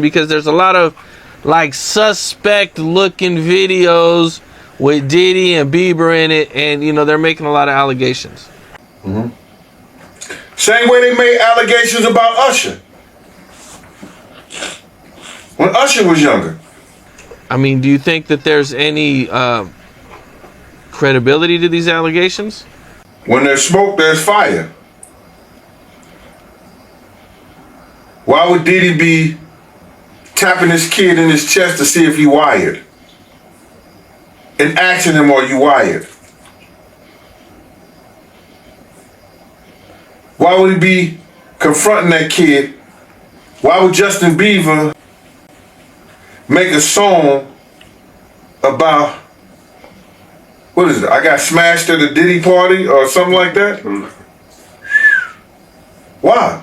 because there's a lot of like suspect looking videos with Diddy and Bieber in it, and you know they're making a lot of allegations. Mm-hmm. Same way they made allegations about Usher when Usher was younger. I mean, do you think that there's any credibility to these allegations? When there's smoke, there's fire. Why would Diddy be tapping his kid in his chest to see if he wired? And asking him, are you wired? Why would he be confronting that kid? Why would Justin Bieber make a song about, what is it? I got smashed at a Diddy party or something like that? Why?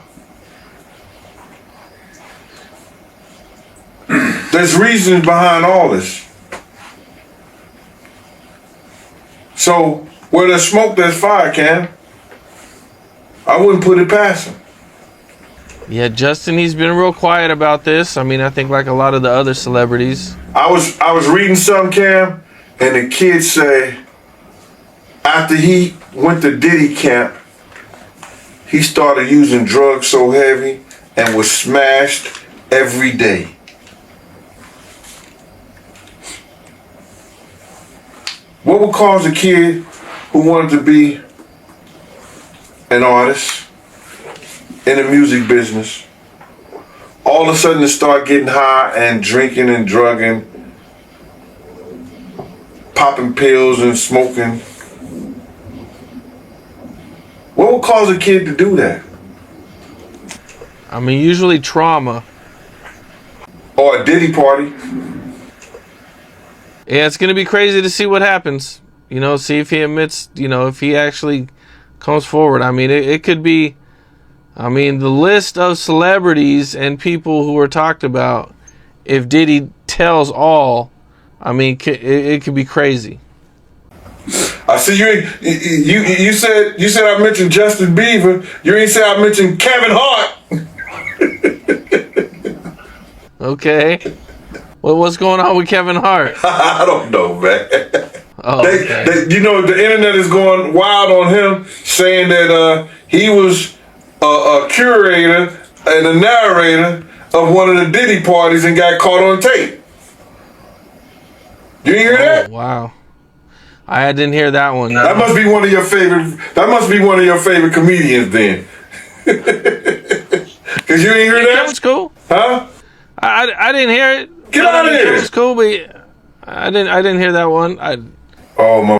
There's reasons behind all this. So, where there's smoke, there's fire, Cam. I wouldn't put it past him. Yeah, Justin, he's been real quiet about this. I mean, I think like a lot of the other celebrities. I was reading some, Cam, and the kid say after he went to Diddy camp, he started using drugs so heavy and was smashed every day. What would cause a kid who wanted to be an artist in the music business all of a sudden to start getting high and drinking and drugging, popping pills and smoking? What would cause a kid to do that? I mean, usually trauma. Or a Diddy party. Yeah, it's going to be crazy to see what happens. You know, see if he admits, you know, if he actually comes forward. I mean, it could be, I mean, the list of celebrities and people who are talked about, if Diddy tells all, I mean, it could be crazy. I see you said I mentioned Justin Bieber. You ain't say I mentioned Kevin Hart. Okay. Well, what's going on with Kevin Hart? I don't know, man. Oh, okay. You know, the internet is going wild on him, saying that he was a curator and a narrator of one of the Diddy parties and got caught on tape. You hear that? Wow. I didn't hear that one. That must be one of your favorite. That must be one of your favorite comedians, then. Cause you ain't hear that. That was cool. Huh? I didn't hear it. Get out of here. It was cool, but I didn't hear that one. I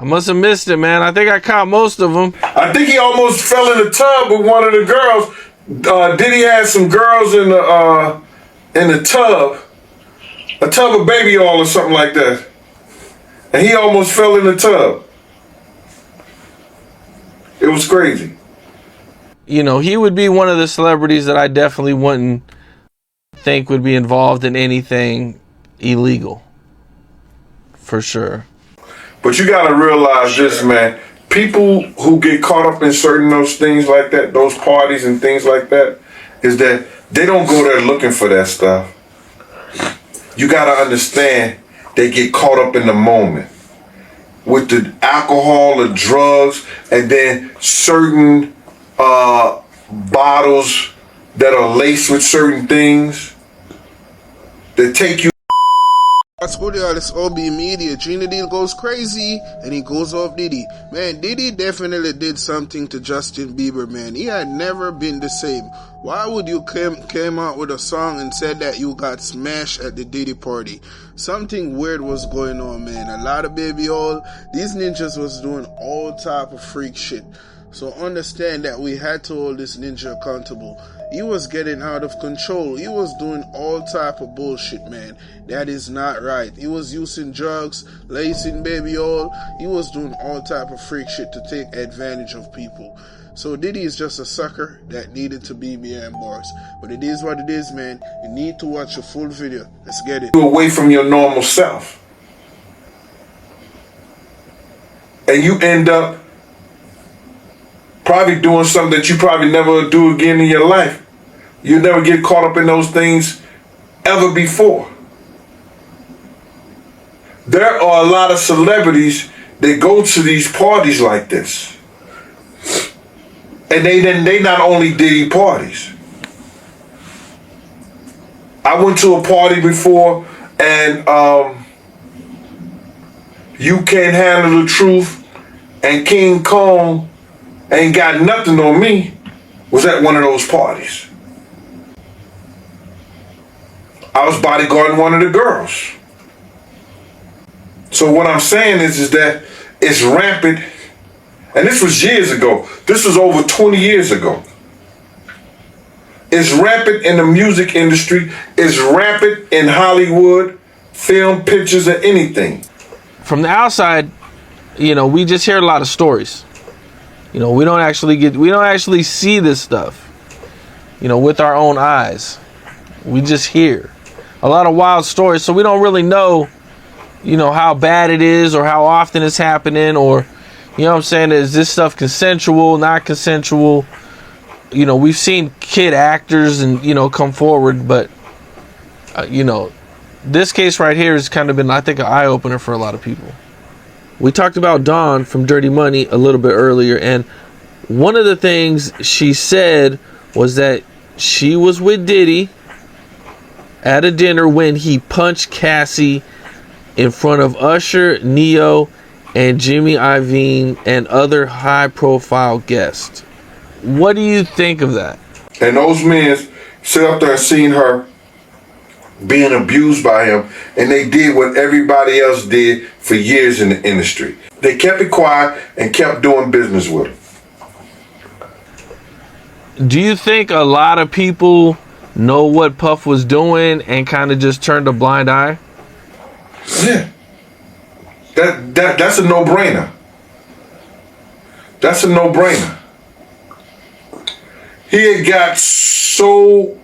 must have missed it, man. I think I caught most of them. I think he almost fell in the tub with one of the girls. Diddy had some girls in the tub, a tub of baby oil or something like that, and he almost fell in the tub. It was crazy. You know, he would be one of the celebrities that I definitely wouldn't think would be involved in anything illegal, for sure. But you gotta realize this, man. People who get caught up in certain those things like that, those parties and things like that, is that they don't go there looking for that stuff. You gotta understand, they get caught up in the moment with the alcohol, the drugs, and then certain bottles that are laced with certain things that take you. What's good, y'all? It's OB Media. Trinidad goes crazy and he goes off Diddy. Man, Diddy definitely did something to Justin Bieber, man. He had never been the same. Why would you came out with a song and said that you got smashed at the Diddy party? Something weird was going on, man. A lot of baby oil. These ninjas was doing all type of freak shit. So understand that we had to hold this ninja accountable. He was getting out of control. He was doing all type of bullshit, man. That is not right. He was using drugs, lacing baby oil. He was doing all type of freak shit to take advantage of people. So Diddy is just a sucker that needed to be behind bars. But it is what it is, man. You need to watch a full video. Let's get it. Away from your normal self. And you end up probably doing something that you probably never do again in your life. You never get caught up in those things ever before. There are a lot of celebrities that go to these parties like this. And they not only Diddy parties. I went to a party before and You Can't Handle the Truth and King Kong Ain't Got Nothing on Me was at one of those parties. I was bodyguarding one of the girls. So what I'm saying is that it's rampant, and this was years ago. This was over 20 years ago. It's rampant in the music industry. It's rampant in Hollywood, film, pictures, and anything. From the outside, we just hear a lot of stories. We don't actually see this stuff, with our own eyes. We just hear a lot of wild stories, so we don't really know, how bad it is or how often it's happening, or, is this stuff consensual, not consensual? We've seen kid actors and, come forward, but, this case right here has kind of been, I think, an eye-opener for a lot of people. We talked about Dawn from Dirty Money a little bit earlier, and one of the things she said was that she was with Diddy at a dinner when he punched Cassie in front of Usher, Neo, and Jimmy Iovine and other high-profile guests. What do you think of that? And those men sit up there and seen her being abused by him, and they did what everybody else did for years in the industry. They kept it quiet and kept doing business with him. Do you think a lot of people know what Puff was doing and kind of just turned a blind eye? Yeah. That's a no-brainer. That's a no-brainer. He had got so...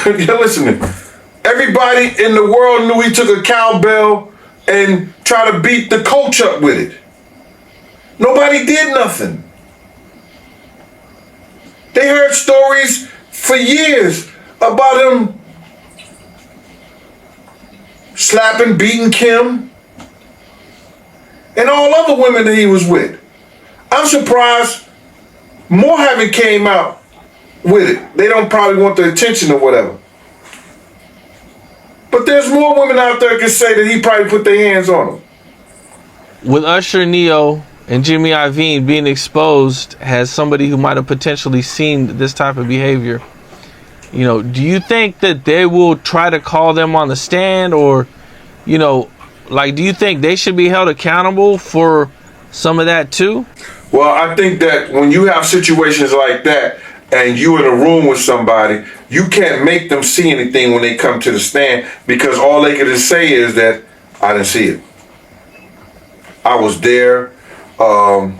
You're listening. Everybody in the world knew he took a cowbell and tried to beat the coach up with it. Nobody did nothing. They heard stories for years about him slapping, beating Kim, and all other women that he was with. I'm surprised more haven't came out with it. They don't probably want the attention or whatever. But there's more women out there can say that he probably put their hands on them. With Usher, Neo, and Jimmy Iovine being exposed as somebody who might have potentially seen this type of behavior, do you think that they will try to call them on the stand, or, do you think they should be held accountable for some of that too? Well, I think that when you have situations like that and you in a room with somebody, you can't make them see anything when they come to the stand, because all they can just say is that I didn't see it. I was there. I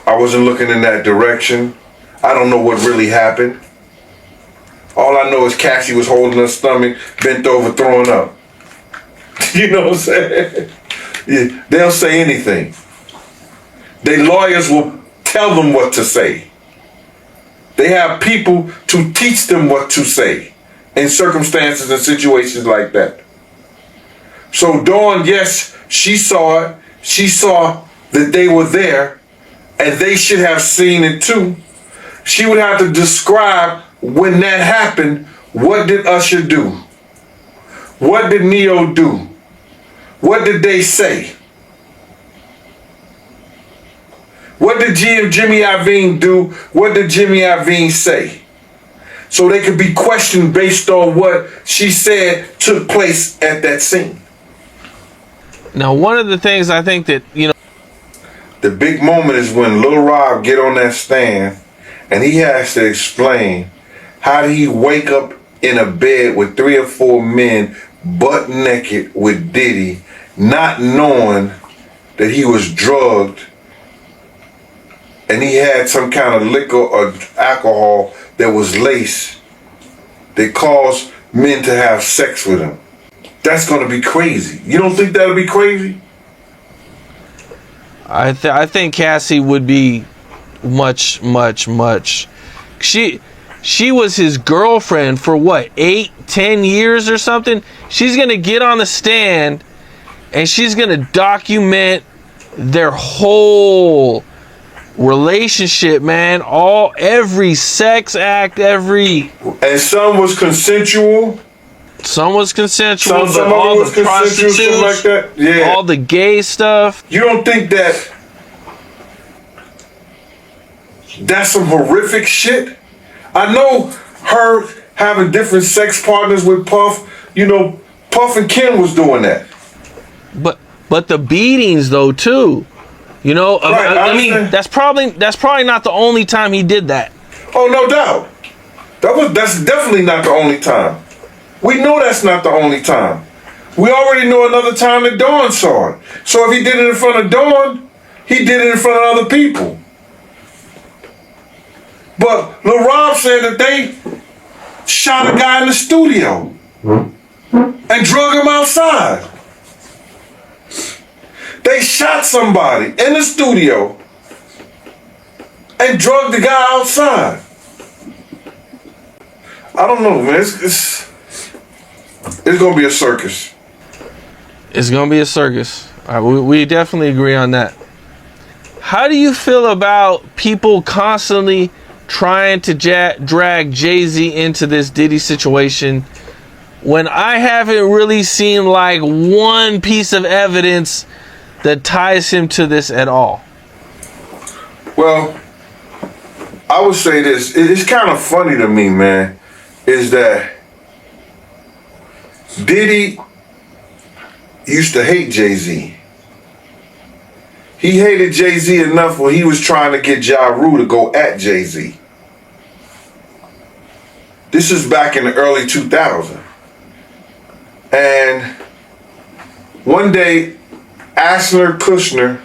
wasn't looking in that direction. I don't know what really happened. All I know is Cassie was holding her stomach, bent over, throwing up. You know what I'm saying? Yeah, they'll say anything. Their lawyers will tell them what to say. They have people to teach them what to say in circumstances and situations like that. So Dawn, yes, she saw it. She saw that they were there, and they should have seen it too. She would have to describe when that happened. What did Usher do? What did Neo do? What did they say? What did Jimmy Iovine do? What did Jimmy Iovine say? So they could be questioned based on what she said took place at that scene. Now, one of the things I think that, the big moment is when Lil Rob get on that stand and he has to explain how did he wake up in a bed with 3 or 4 men butt naked with Diddy, not knowing that he was drugged and he had some kind of liquor or alcohol that was laced that caused men to have sex with him. That's going to be crazy. You don't think that'll be crazy? I think Cassie would be much. She was his girlfriend for what, 8, 10 years or something? She's going to get on the stand and she's going to document their whole relationship, man. Every sex act, And some was consensual. Some was consensual, Some but of all it was the consensual, something like prostitutes, that. Yeah. all the gay stuff. You don't think that's some horrific shit? I know her having different sex partners with Puff. You know, Puff and Kim was doing that. But the beatings though too. You know, Right, I mean, that's probably not the only time he did that. Oh, no doubt. That's definitely not the only time. We know that's not the only time. We already know another time that Dawn saw it. So if he did it in front of Dawn, he did it in front of other people. But Lil Rob said that they shot a guy in the studio and drug him outside. They shot somebody in the studio and drugged the guy outside. I don't know, man. It's gonna be a circus. It's gonna be a circus. All right, we definitely agree on that. How do you feel about people constantly trying to drag Jay-Z into this Diddy situation when I haven't really seen like one piece of evidence that ties him to this at all? Well, I would say this. It's kind of funny to me, man, is that Diddy used to hate Jay-Z. He hated Jay-Z enough when he was trying to get Ja Rule to go at Jay-Z. This is back in the early 2000s. And one day, Asner, Kushner,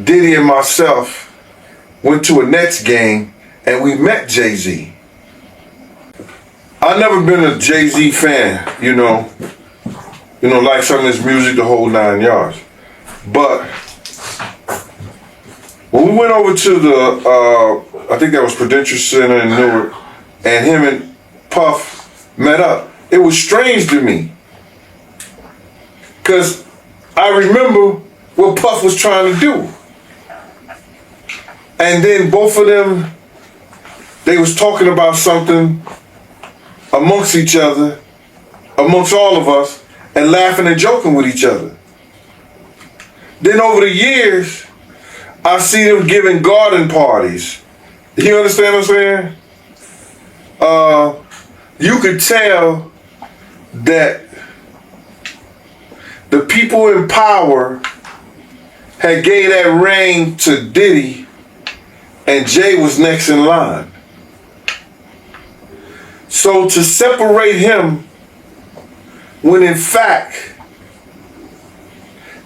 Diddy, and myself went to a Nets game and we met Jay-Z. I've never been a Jay-Z fan, you know, like some of his music, the whole 9 yards. But when we went over to the, I think that was Prudential Center in Newark, and him and Puff met up, it was strange to me. Because I remember what Puff was trying to do. And then both of them, they was talking about something amongst each other, amongst all of us, and laughing and joking with each other. Then over the years, I see them giving garden parties. You understand what I'm saying? You could tell that the people in power had gave that reign to Diddy, and Jay was next in line. So to separate him, when in fact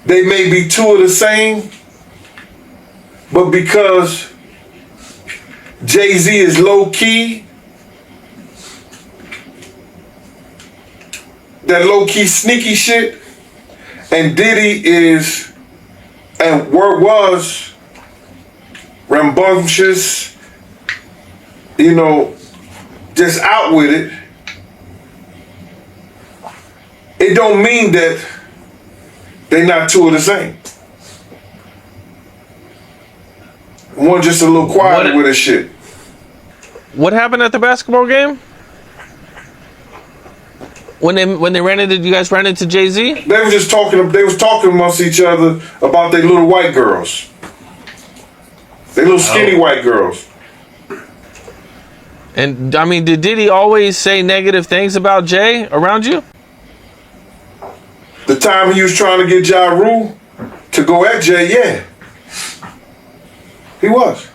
they may be two of the same, but because Jay-Z is low key, that low key sneaky shit, and Diddy is and was rambunctious, you know, just out with it. It don't mean that they not two of the same. One just a little quiet with his shit. What happened at the basketball game? When they ran into, you guys ran into Jay-Z? They were just talking. They was talking amongst each other about their little white girls. They little skinny white girls. And I mean, did Diddy always say negative things about Jay around you? The time he was trying to get Ja Rule to go at Jay, yeah, he was.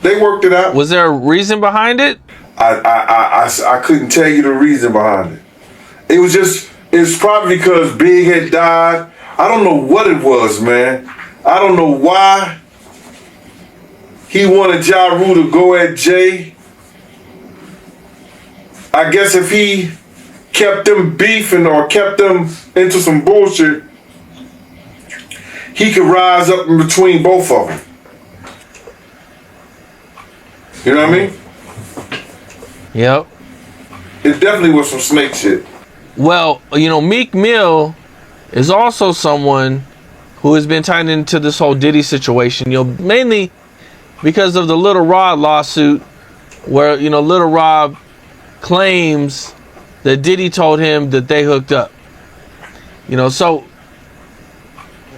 They worked it out. Was there a reason behind it? I couldn't tell you the reason behind it. It's probably because Big had died. I don't know what it was, man. I don't know why he wanted Ja Rule to go at Jay. I guess if he kept them beefing or kept them into some bullshit, he could rise up in between both of them. You know what I mean? Yep. It definitely was some snake shit. Well, Meek Mill is also someone who has been tied into this whole Diddy situation, mainly because of the Little Rod lawsuit where, Little Rod claims that Diddy told him that they hooked up. So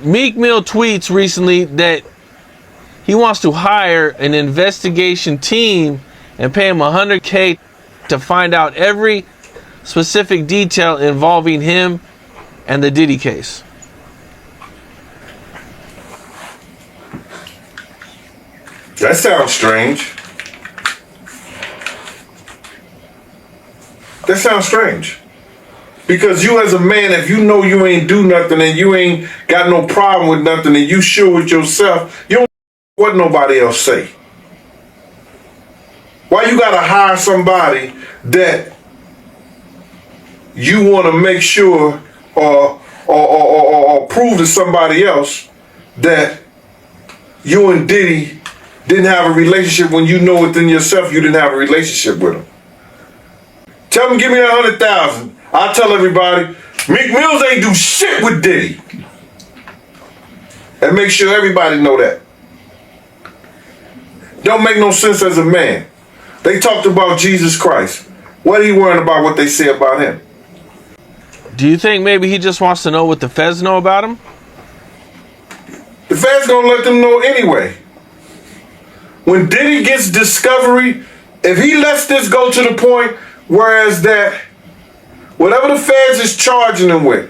Meek Mill tweets recently that he wants to hire an investigation team and pay him $100K to find out every specific detail involving him and the Diddy case. That sounds strange. That sounds strange. Because you as a man, if you know you ain't do nothing and you ain't got no problem with nothing and you sure with yourself, you don't what nobody else say. Why you gotta hire somebody that you want to make sure or prove to somebody else that you and Diddy didn't have a relationship when you know within yourself you didn't have a relationship with him? Tell him give me that 100,000. I'll tell everybody Meek Mills ain't do shit with Diddy. And make sure everybody know that. Don't make no sense as a man. They talked about Jesus Christ. What are you worrying about what they say about him? Do you think maybe he just wants to know what the feds know about him? The feds gonna let them know anyway. When Diddy gets discovery, if he lets this go to the point whereas that whatever the feds is charging him with,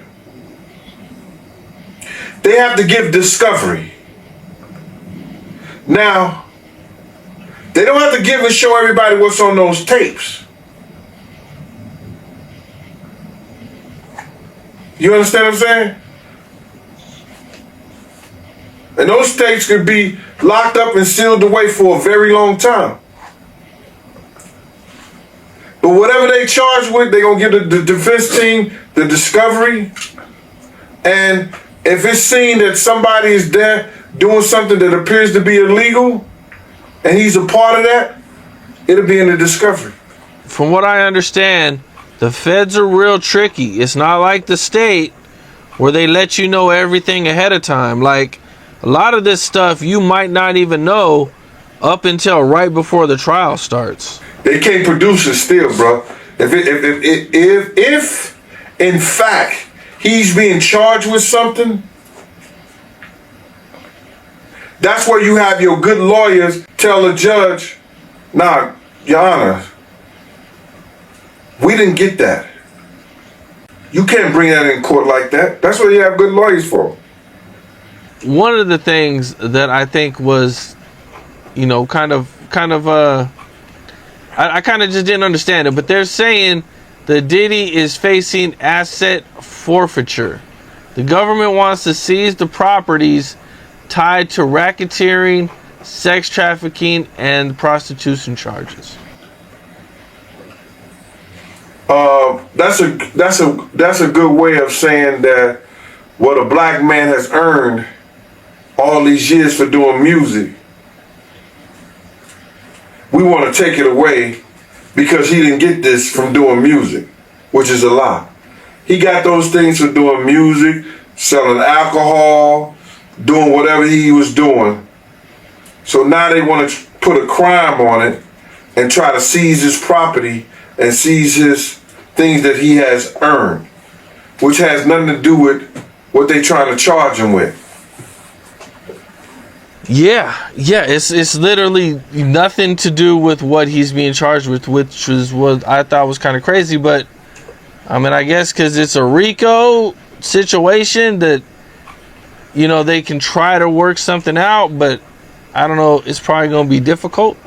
they have to give discovery. Now, they don't have to give and show everybody what's on those tapes. You understand what I'm saying? And those tapes could be locked up and sealed away for a very long time. But whatever they charge with, they're going to give the defense team the discovery. And if it's seen that somebody is there doing something that appears to be illegal, and he's a part of that, it'll be in the discovery. From what I understand, the feds are real tricky. It's not like the state where they let you know everything ahead of time. Like, a lot of this stuff you might not even know up until right before the trial starts. They can't produce it still, bro. If in fact he's being charged with something, that's where you have your good lawyers tell the judge, nah, Your Honor, we didn't get that. You can't bring that in court like that. That's what you have good lawyers for. One of the things that I think was, I kind of just didn't understand it, but they're saying that Diddy is facing asset forfeiture. The government wants to seize the properties tied to racketeering, sex trafficking, and prostitution charges. That's a good way of saying that what a black man has earned all these years for doing music, we want to take it away because he didn't get this from doing music, which is a lie. He got those things for doing music, selling alcohol, doing whatever he was doing. So now they want to put a crime on it and try to seize his property and seize his things that he has earned, which has nothing to do with what they're trying to charge him with. Yeah, it's literally nothing to do with what he's being charged with, which is what I thought was kind of crazy. But I mean, I guess because it's a RICO situation that, they can try to work something out, but I don't know, it's probably going to be difficult.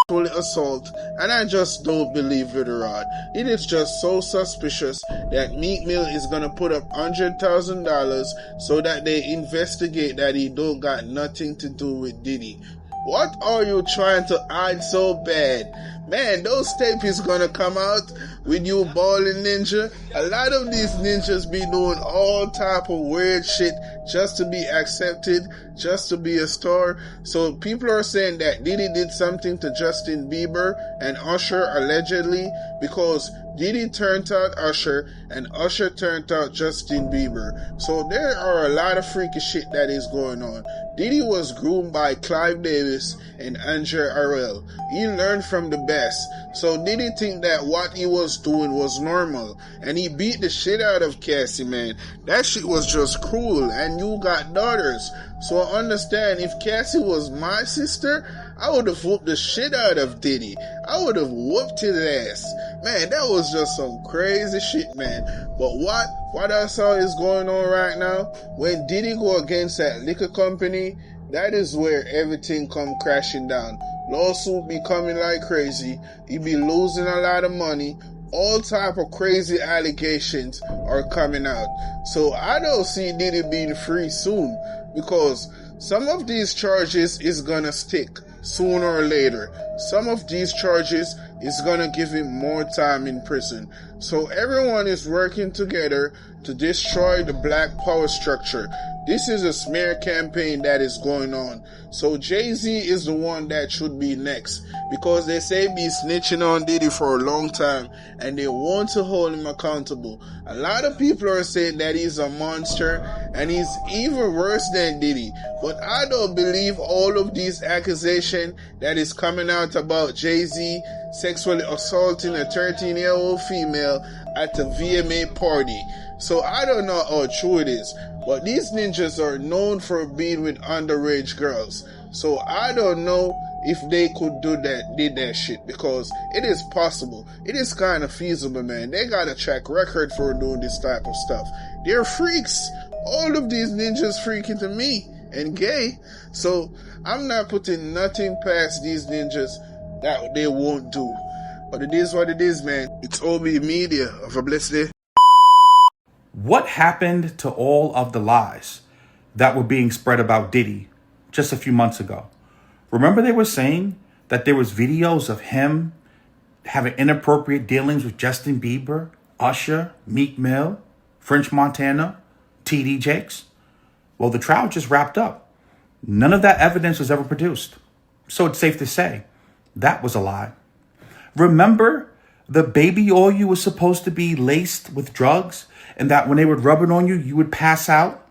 Assault, and I just don't believe Little Rod. It is just so suspicious that Meek Mill is gonna put up $100,000 so that they investigate that he don't got nothing to do with Diddy. What are you trying to hide so bad? Man, those tape is gonna come out with you balling ninja. A lot of these ninjas be doing all type of weird shit just to be accepted, just to be a star. So people are saying that Diddy did something to Justin Bieber and Usher allegedly, because Diddy turned out Usher and Usher turned out Justin Bieber. So there are a lot of freaky shit that is going on. Diddy was groomed by Clive Davis and Andre Harrell. He learned from the best. So Diddy think that what he was doing was normal, and he beat the shit out of Cassie, man. That shit was just cruel, and you got daughters. So I understand, if Cassie was my sister, I would have whooped the shit out of Diddy. I would have whooped his ass. Man, that was just some crazy shit, man. But what I saw is going on right now, when Diddy go against that liquor company, that is where everything come crashing down. Lawsuit be coming like crazy. He be losing a lot of money. All type of crazy allegations are coming out. So I don't see Diddy being free soon, because some of these charges is gonna stick sooner or later. Some of these charges is gonna give him more time in prison. So everyone is working together to destroy the black power structure. This is a smear campaign that is going on. So Jay-Z is the one that should be next, because they say be snitching on Diddy for a long time and they want to hold him accountable. A lot of people are saying that he's a monster and he's even worse than Diddy. But I don't believe all of these accusations that is coming out about Jay-Z sexually assaulting a 13-year-old female at a VMA party. So I don't know how true it is, but these ninjas are known for being with underage girls. So I don't know if they could did that shit, because it is possible. It is kind of feasible, man. They got a track record for doing this type of stuff. They're freaks. All of these ninjas freaking to me and gay. So I'm not putting nothing past these ninjas that they won't do. But it is what it is, man. It's OB Media. Have a blessed day. What happened to all of the lies that were being spread about Diddy just a few months ago? Remember they were saying that there was videos of him having inappropriate dealings with Justin Bieber, Usher, Meek Mill, French Montana, TD Jakes? Well, the trial just wrapped up. None of that evidence was ever produced. So it's safe to say that was a lie. Remember the baby oil you was supposed to be laced with drugs, and that when they would rub it on you, you would pass out,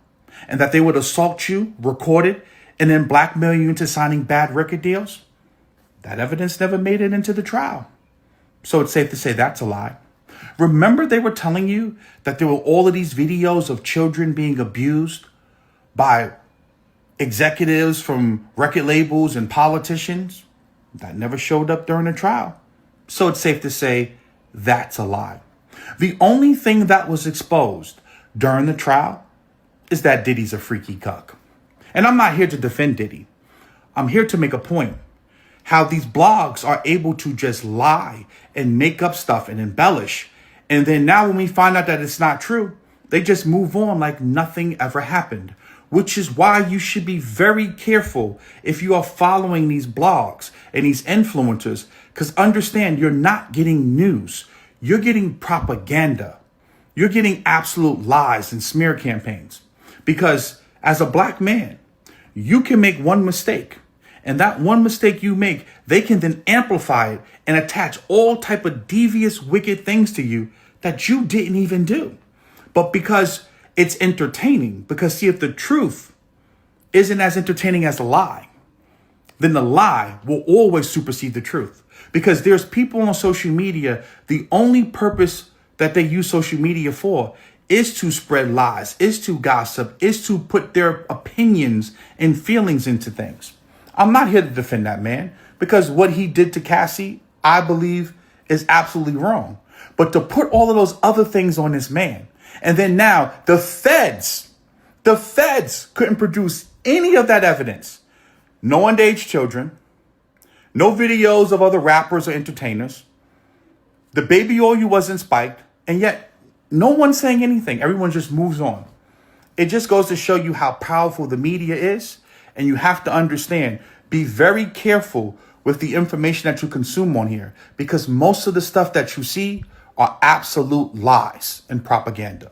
and that they would assault you, record it, and then blackmail you into signing bad record deals? That evidence never made it into the trial. So it's safe to say that's a lie. Remember they were telling you that there were all of these videos of children being abused by executives from record labels and politicians? That never showed up during the trial. So it's safe to say that's a lie. The only thing that was exposed during the trial is that Diddy's a freaky cuck. And I'm not here to defend Diddy. I'm here to make a point. How these blogs are able to just lie and make up stuff and embellish. And then now when we find out that it's not true, they just move on like nothing ever happened. Which is why you should be very careful if you are following these blogs and these influencers. Because understand, you're not getting news. You're getting propaganda. You're getting absolute lies and smear campaigns. Because as a black man, you can make one mistake. And that one mistake you make, they can then amplify it and attach all type of devious, wicked things to you that you didn't even do. But because it's entertaining, because see, if the truth isn't as entertaining as the lie, then the lie will always supersede the truth. Because there's people on social media, the only purpose that they use social media for is to spread lies, is to gossip, is to put their opinions and feelings into things. I'm not here to defend that man, because what he did to Cassie, I believe, is absolutely wrong. But to put all of those other things on this man, and then now the feds couldn't produce any of that evidence. No underage children, no videos of other rappers or entertainers. The baby oil wasn't spiked, and yet no one's saying anything. Everyone just moves on. It just goes to show you how powerful the media is, and you have to understand, be very careful with the information that you consume on here, because most of the stuff that you see are absolute lies and propaganda.